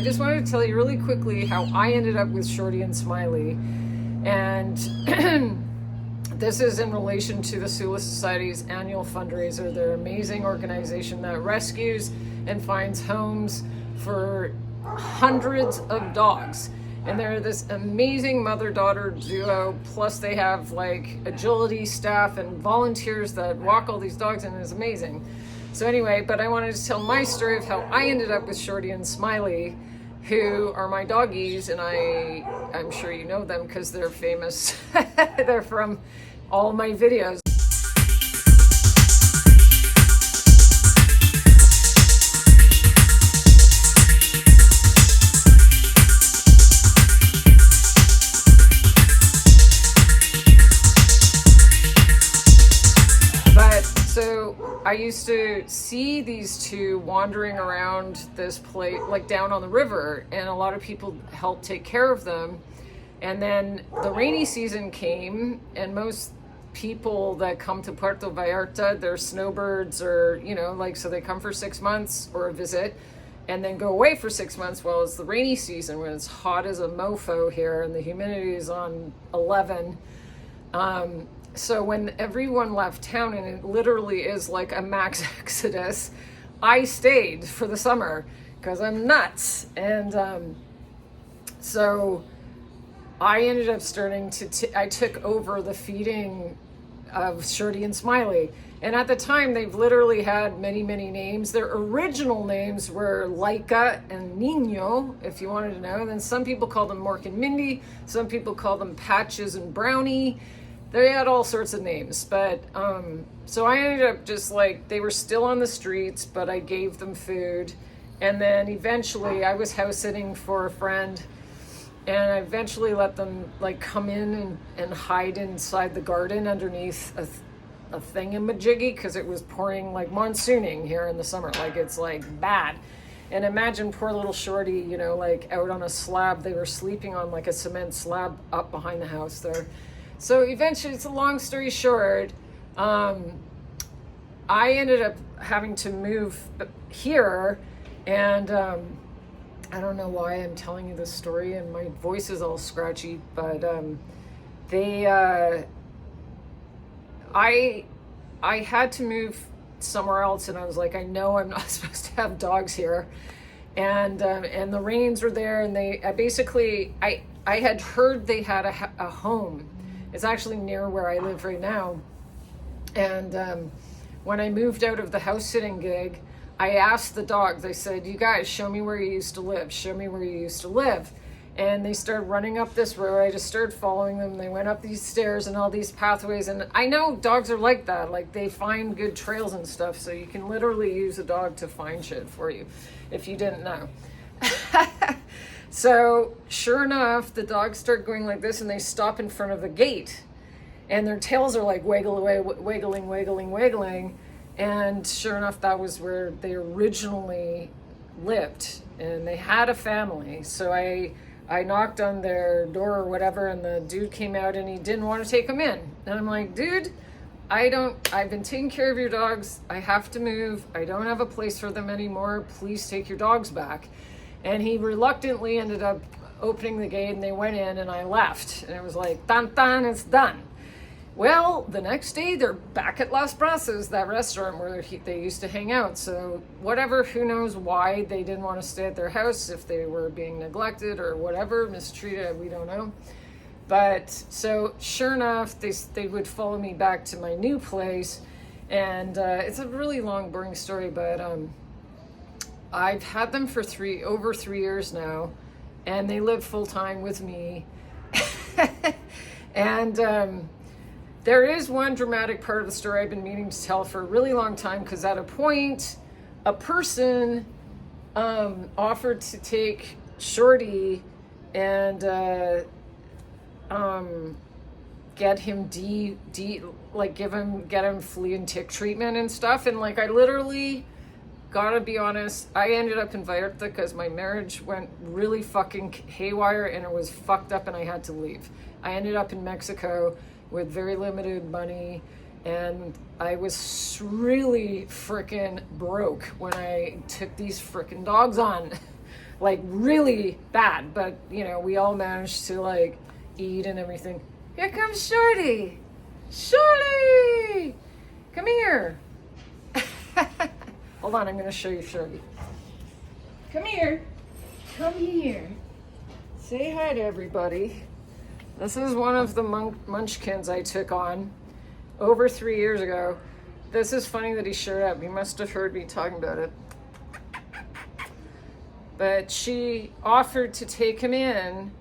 I just wanted to tell you really quickly how I ended up with Shorty and Smiley. And this is in relation to the Sula Society's annual fundraiser. They're an amazing organization that rescues and finds homes for hundreds of dogs. And they're this amazing mother-daughter duo, plus they have like agility staff and volunteers that walk all these dogs, and it's amazing. So anyway, but I wanted to tell my story of how I ended up with Shorty and Smiley, who are my doggies, and I'm sure you know them because they're famous. They're from all my videos. So I used to see these two wandering around this place, like down on the river, and a lot of people helped take care of them. And then the rainy season came, and most people that come to Puerto Vallarta, they're snowbirds, or, you know, like, so they come for 6 months or a visit and then go away for 6 months. Well, it's the rainy season when it's hot as a mofo here and the humidity is on 11. So when everyone left town, and it literally is like a max exodus, I stayed for the summer because I'm nuts. And so I ended up starting to, I took over the feeding of Shorty and Smiley. And at the time, they've literally had many, many names. Their original names were Laika and Nino, if you wanted to know. And then some people called them Mork and Mindy. Some people called them Patches and Brownie. They had all sorts of names, but so I ended up just like, they were still on the streets, but I gave them food. And then eventually I was house sitting for a friend, and I eventually let them like come in and hide inside the garden underneath a thingamajiggy, because it was pouring, like monsooning here in the summer, like it's like bad. And imagine poor little Shorty, you know, like out on a slab. They were sleeping on like a cement slab up behind the house there. So eventually, it's a long story short, I ended up having to move here, and I don't know why I'm telling you this story, and my voice is all scratchy, but I had to move somewhere else, and I was like, I know I'm not supposed to have dogs here, and the rains were there, and I had heard they had a home. It's actually near where I live right now. And when I moved out of the house sitting gig, I asked the dogs, I said, you guys, show me where you used to live. Show me where you used to live. And they started running up this road. I just started following them. They went up these stairs and all these pathways. And I know dogs are like that. Like, they find good trails and stuff. So you can literally use a dog to find shit for you, if you didn't know. So sure enough, the dogs start going like this, and they stop in front of the gate, and their tails are like wiggling. And sure enough, that was where they originally lived, and they had a family. So I knocked on their door or whatever, and the dude came out, and he didn't want to take them in. And I'm like, dude, I've been taking care of your dogs. I have to move. I don't have a place for them anymore. Please take your dogs back. And he reluctantly ended up opening the gate, and they went in, and I left. And it was like, dun, it's done. Well, the next day, they're back at Las Brasas, that restaurant where they used to hang out. So whatever, who knows why they didn't want to stay at their house, if they were being neglected or whatever, mistreated, we don't know. But so sure enough, they would follow me back to my new place. And it's a really long, boring story, but I've had them for over 3 years now, and they live full time with me. And there is one dramatic part of the story I've been meaning to tell for a really long time, because at a point, a person offered to take Shorty and get him get him flea and tick treatment and stuff. And like, I literally, gotta be honest, I ended up in Vallarta because my marriage went really fucking haywire, and it was fucked up, and I had to leave. I ended up in Mexico with very limited money, and I was really freaking broke when I took these freaking dogs on. like really bad, but you know, we all managed to like eat and everything. Here comes Shorty. Shorty, come here. Hold on, I'm going to show you Shorty. Come here. Come here. Say hi to everybody. This is one of the munchkins I took on over 3 years ago. This is funny that he showed up. He must have heard me talking about it. But she offered to take him in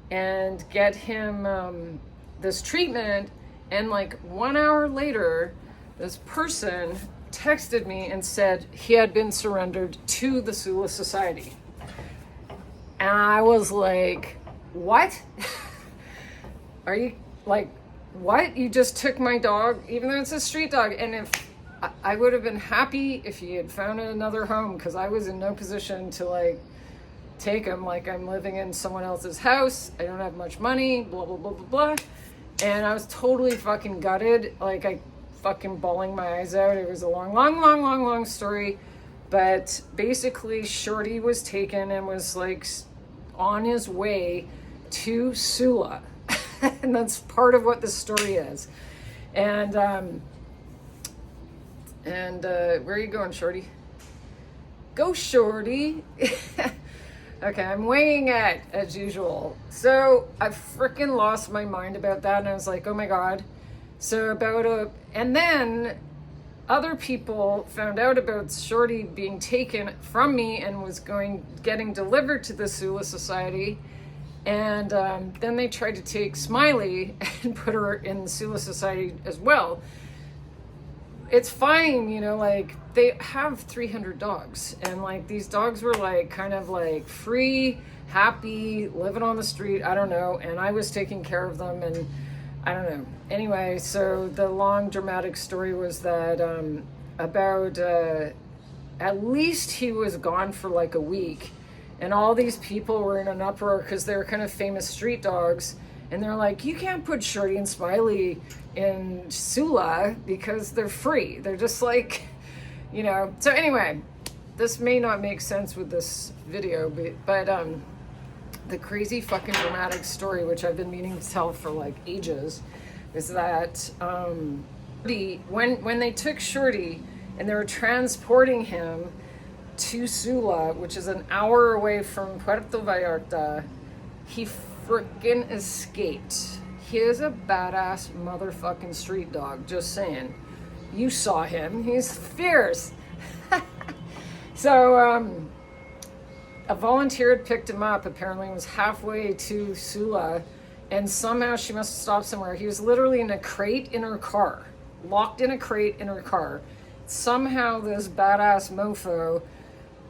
and get him this treatment. And like 1 hour later, this person texted me and said he had been surrendered to the Sula Society. And I was like, what? Are you like, what? You just took my dog, even though it's a street dog. And if I would have been happy if he had found another home, because I was in no position to like take him. Like, I'm living in someone else's house. I don't have much money, blah, blah, blah, blah, blah. And I was totally fucking gutted. Like, I fucking bawling my eyes out. It was a long story. But basically, Shorty was taken and was like on his way to Sula. And that's part of what the story is. And where are you going, Shorty? Go, Shorty. Okay, I'm weighing it as usual. So I freaking lost my mind about that, and I was like, oh my God. So and then other people found out about Shorty being taken from me and was getting delivered to the Sula Society. And then they tried to take Smiley and put her in the Sula Society as well. It's fine, you know, like they have 300 dogs, and like these dogs were like kind of like free, happy, living on the street. I don't know. And I was taking care of them, and I don't know. Anyway, so the long dramatic story was that about at least he was gone for like a week, and all these people were in an uproar because they were kind of famous street dogs. And they're like, you can't put Shorty and Smiley in Sula because they're free. They're just like, you know. So anyway, this may not make sense with this video, but the crazy fucking dramatic story, which I've been meaning to tell for like ages, is that when they took Shorty and they were transporting him to Sula, which is an hour away from Puerto Vallarta, he freaking escaped. He is a badass motherfucking street dog, just saying. You saw him. He's fierce. So a volunteer had picked him up, apparently was halfway to Sula, and somehow she must have stopped somewhere. He was literally in a crate in her car, locked in a crate in her car. Somehow this badass mofo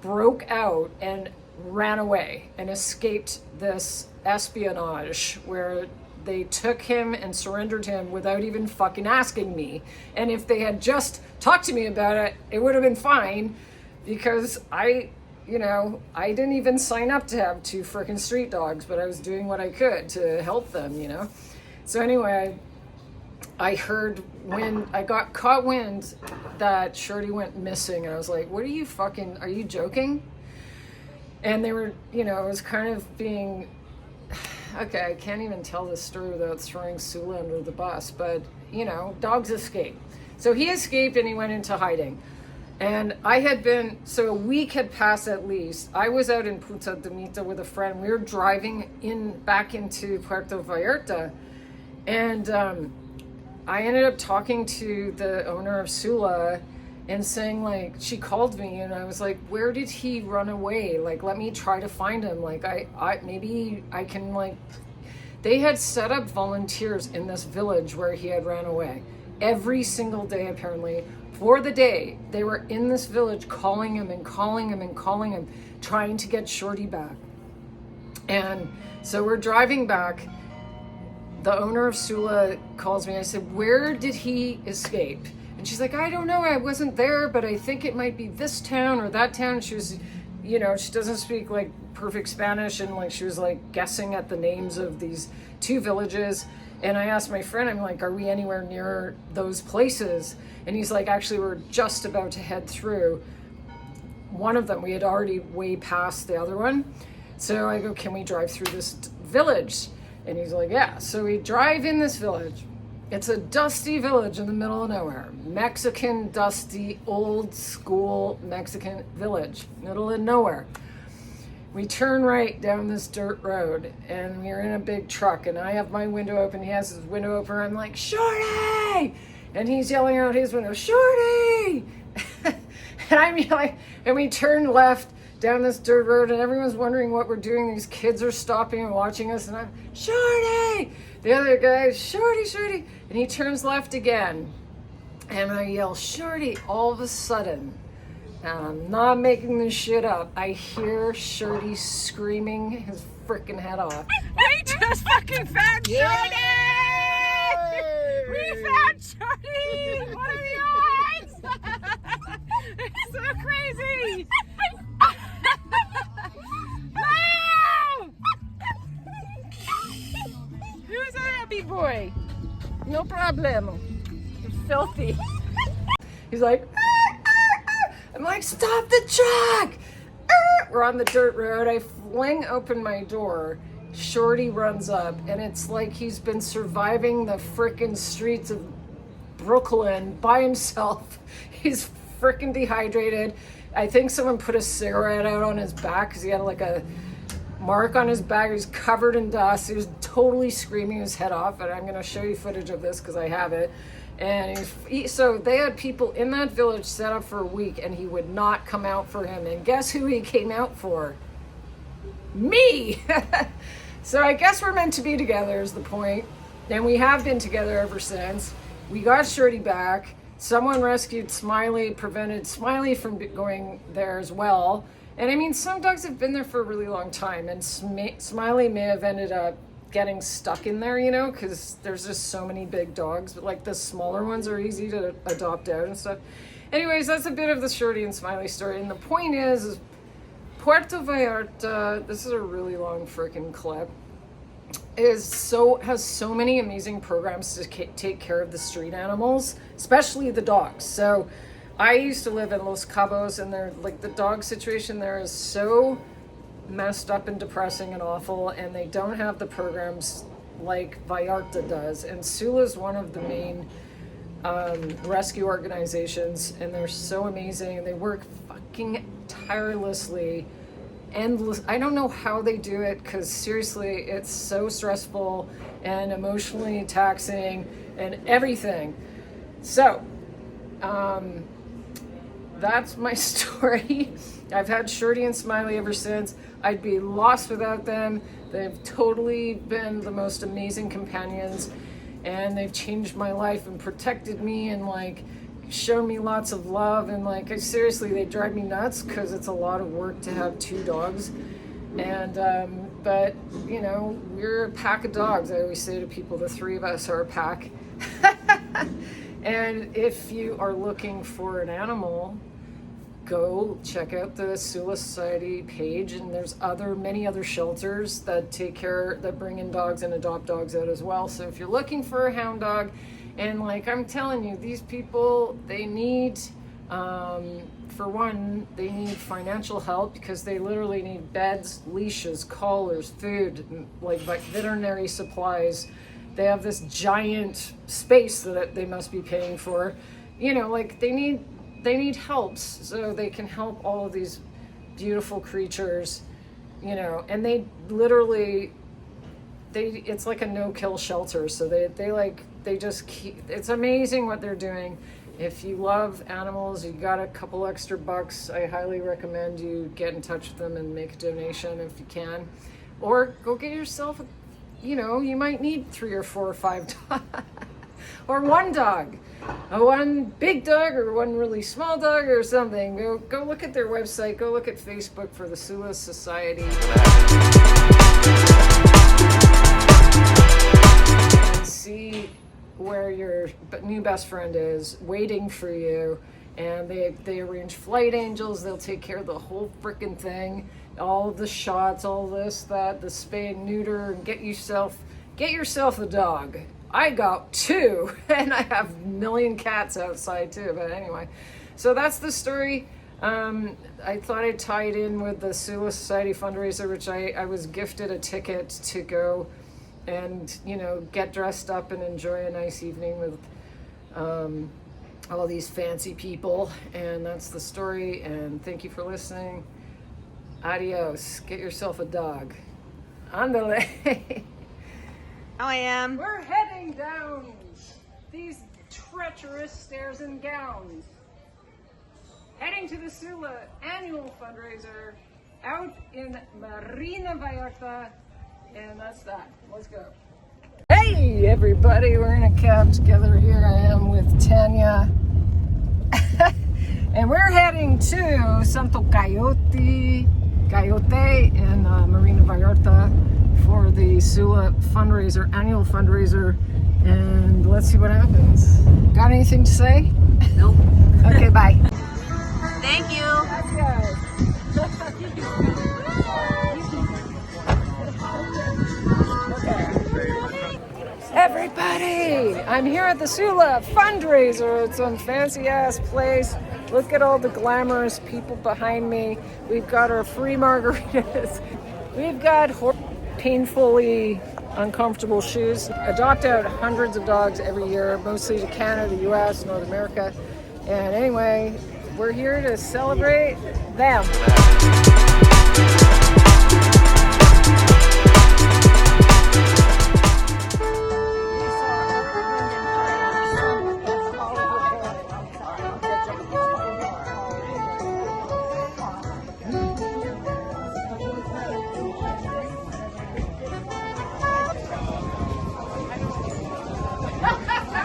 broke out and ran away and escaped this espionage where they took him and surrendered him without even fucking asking me. And if they had just talked to me about it, it would have been fine, because I didn't even sign up to have 2 freaking street dogs, but I was doing what I could to help them, you know. So anyway, I heard when I got caught wind that Shorty went missing, and I was like, what are you joking? And they were, you know, it was kind of being, okay, I can't even tell this story without throwing Sula under the bus, but, you know, dogs escape. So he escaped and he went into hiding. And so a week had passed at least. I was out in Punta de Mita with a friend. We were driving back into Puerto Vallarta. And I ended up talking to the owner of Sula and saying, like, she called me and I was like, where did he run away? Like, let me try to find him. Like, maybe I can, like, they had set up volunteers in this village where he had ran away. Every single day, apparently, for the day, they were in this village calling him and calling him and calling him, trying to get Shorty back. And so we're driving back. The owner of Sula calls me. I said, where did he escape? And she's like, I don't know, I wasn't there, but I think it might be this town or that town. She was, you know, she doesn't speak like perfect Spanish, and like she was like guessing at the names of these 2 villages. And I asked my friend, I'm like, are we anywhere near those places? And he's like, actually, we're just about to head through. one of them, we had already way past the other one. So I go, can we drive through this village? And he's like, yeah. So we drive in this village. It's a dusty village in the middle of nowhere. Mexican, dusty, old school Mexican village, middle of nowhere. We turn right down this dirt road, and we're in a big truck, and I have my window open. He has his window open. I'm like, Shorty! And he's yelling out his window, Shorty! And I'm yelling, and we turn left down this dirt road, and everyone's wondering what we're doing. These kids are stopping and watching us, and I'm, Shorty! The other guy, Shorty, Shorty! And he turns left again, and I yell, Shorty! All of a sudden, and I'm not making this shit up, I hear Shorty screaming his freaking head off. We just fucking found Shorty! We found Shorty! What are the odds? It's so crazy! No! Who's a happy boy? No problem. You're filthy. He's like, I'm like, stop the truck! We're on the dirt road. I fling open my door. Shorty runs up, and it's like he's been surviving the frickin' streets of Brooklyn by himself. He's frickin' dehydrated. I think someone put a cigarette out on his back because he had like a mark on his back. He was covered in dust. He was totally screaming his head off, and I'm going to show you footage of this because I have it. And so they had people in that village set up for a week, and he would not come out for him. And guess who he came out for? Me! So I guess we're meant to be together is the point. And we have been together ever since. We got Shorty back. Someone rescued Smiley, prevented Smiley from going there as well. And I mean, some dogs have been there for a really long time, and Smiley may have ended up getting stuck in there, you know, because there's just so many big dogs, but like the smaller ones are easy to adopt out and stuff. Anyways, that's a bit of the Shorty and Smiley story. And the point is Puerto Vallarta, this is a really long freaking clip, has so many amazing programs to take care of the street animals, especially the dogs. So I used to live in Los Cabos, and they're like, the dog situation there is so messed up and depressing and awful, and they don't have the programs like Vallarta does. And Sula is one of the main rescue organizations, and they're so amazing. They work fucking tirelessly, endless. I don't know how they do it, because seriously, it's so stressful and emotionally taxing and everything. So that's my story. I've had Shorty and Smiley ever since. I'd be lost without them. They've totally been the most amazing companions, and they've changed my life and protected me and like shown me lots of love. And like, seriously, they drive me nuts because it's a lot of work to have two dogs. And but you know, we're a pack of dogs. I always say to people, the three of us are a pack. And if you are looking for an animal, go check out the Sula Society page, and there's many other shelters that bring in dogs and adopt dogs out as well. So if you're looking for a hound dog, and like I'm telling you, these people, they need, for one, they need financial help, because they literally need beds, leashes, collars, food, like veterinary supplies. They have this giant space that they must be paying for. You know, like they need helps so they can help all of these beautiful creatures, you know. And they literally, it's like a no-kill shelter. So they just keep, it's amazing what they're doing. If you love animals, you got a couple extra bucks, I highly recommend you get in touch with them and make a donation if you can. Or go get yourself, you know, you might need 3 or 4 or 5 dogs. Or one dog. One big dog or one really small dog or something. Go look at their website. Go look at Facebook for the Sula Society. And see where your new best friend is waiting for you. And they arrange flight angels. They'll take care of the whole freaking thing. All of the shots, all this, that, the spay and neuter, and get yourself a dog. I got 2, and I have a million cats outside too. But anyway, so that's the story. I thought I'd tie it in with the Sula Society Fundraiser, which I was gifted a ticket to go and, you know, get dressed up and enjoy a nice evening with all these fancy people. And that's the story. And thank you for listening. Adios. Get yourself a dog. Andale. I am. We're heading down these treacherous stairs and gowns. Heading to the Sula annual fundraiser out in Puerto Vallarta. And that's that. Let's go. Hey everybody, we're in a cab together. Here I am with Tanya. And we're heading to Santo Coyote in Marina Vallarta for the Sula fundraiser, annual fundraiser. And let's see what happens. Got anything to say? Nope. Okay, bye. Thank you. Everybody, I'm here at the Sula fundraiser. It's some fancy ass place. Look at all the glamorous people behind me. We've got our free margaritas. We've got painfully uncomfortable shoes. Adopt out hundreds of dogs every year, mostly to Canada, the US, North America. And anyway, we're here to celebrate them.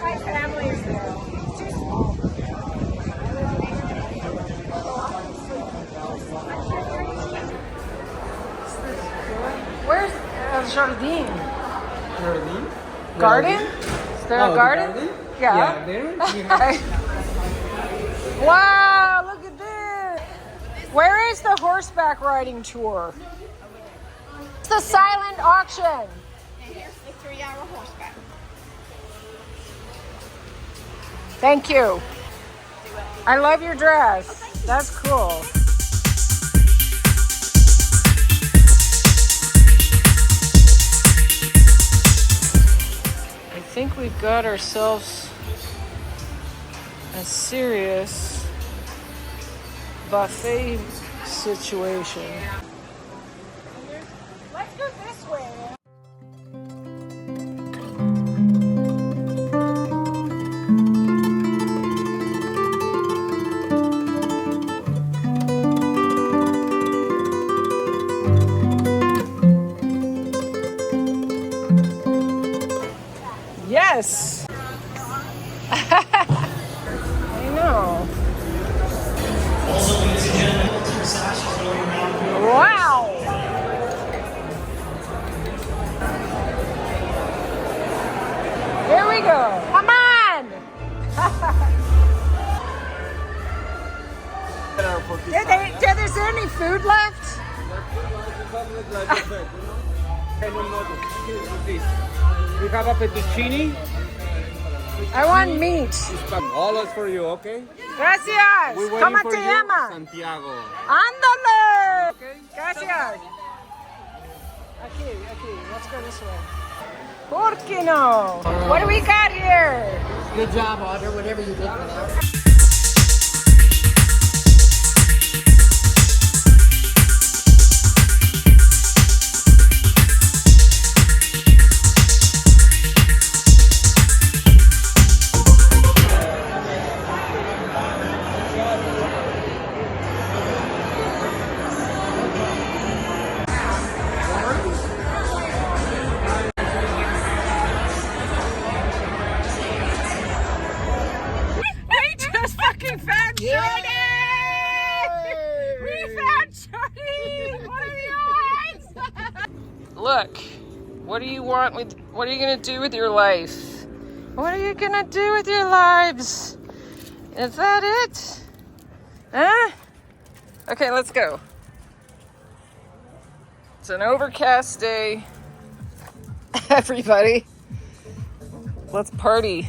My family is there. It's too small. Where's Jardine? Jardine? Garden? Is there a garden? Yeah. Yeah, there we have. Wow, look at this. Where is the horseback riding tour? It's the silent auction. And here's the 3-hour horseback. Thank you. I love your dress. That's cool. I think we've got ourselves a serious buffet situation. Let's go this way. Yes. I know. Wow. Here we go. Come on. Is there any food left? We have a fettuccine. I want meat. All is for you, okay? Gracias. We're waiting ¿Cómo for te you, llamas? Santiago. Ándale. Gracias. Aquí. Let's go this way. ¿Por qué no? What do we got here? Good job, Audra, whatever you did for that. We found Shorty! We found Shorty! What are the odds? Look, what do you want with, what are you gonna do with your life? What are you gonna do with your lives? Is that it? Huh? Okay, let's go. It's an overcast day. Everybody, let's party.